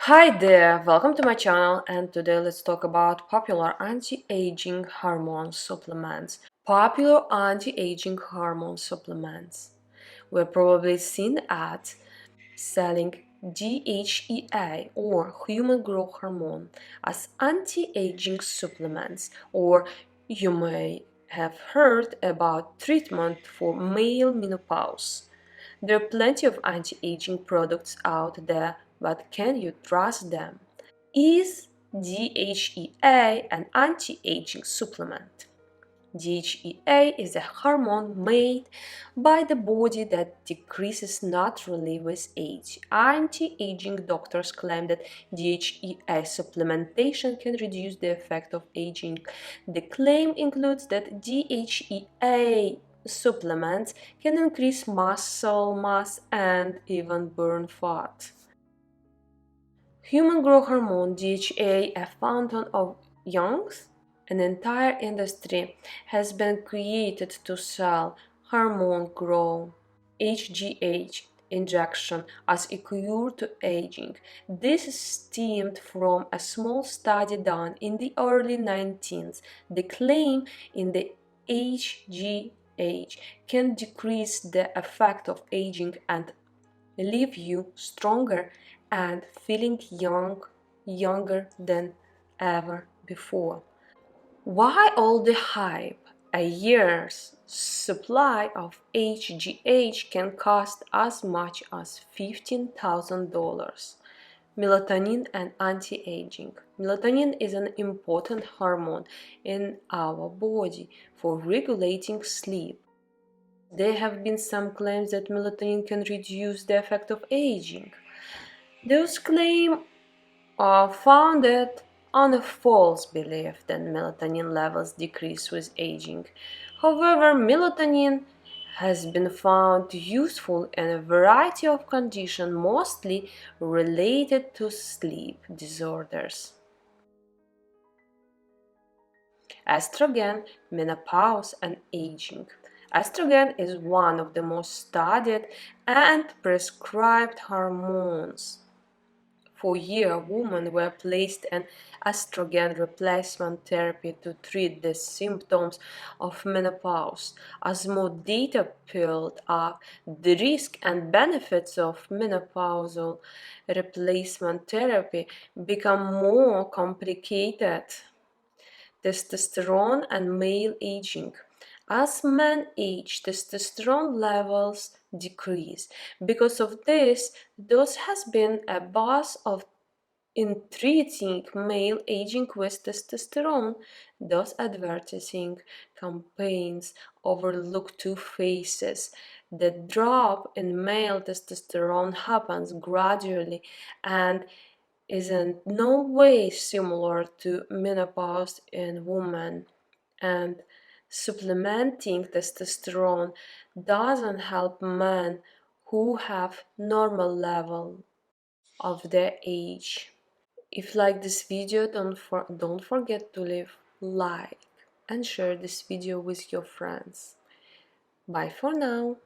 Hi there, welcome to my channel, and today let's talk about popular anti-aging hormone supplements. Popular anti-aging hormone supplements. We're probably seen ads selling DHEA or human growth hormone as anti-aging supplements, or you may have heard about treatment for male menopause. There are plenty of anti-aging products out there, but can you trust them? Is DHEA an anti-aging supplement? DHEA is a hormone made by the body that decreases naturally with age. Anti-aging doctors claim that DHEA supplementation can reduce the effect of aging. The claim includes that DHEA supplements can increase muscle mass and even burn fat. Human growth hormone DHEA, a fountain of youth. An entire industry has been created to sell hormone growth HGH injection as a cure to aging. This stemmed from a small study done in the early 19th. The claim in the HGH can decrease the effect of aging and leave you stronger and feeling younger than ever before. Why all the hype? A year's supply of HGH can cost as much as $15,000. Melatonin and anti-aging. Melatonin is an important hormone in our body for regulating sleep. There have been some claims that melatonin can reduce the effect of aging. Those claims are founded on a false belief that melatonin levels decrease with aging. However, melatonin has been found useful in a variety of conditions, mostly related to sleep disorders. Estrogen, menopause, and aging. Estrogen is one of the most studied and prescribed hormones. For years, women were placed on estrogen replacement therapy to treat the symptoms of menopause. As more data built up, the risks and benefits of menopausal replacement therapy become more complicated. Testosterone and male aging. As men age, testosterone levels decrease. Because of this, there has been a buzz in treating male aging with testosterone. Those advertising campaigns overlook two phases. The drop in male testosterone happens gradually and is in no way similar to menopause in women, and supplementing testosterone doesn't help men who have normal level of their age. If you like this video, don't forget to leave like and share this video with your friends. Bye for now.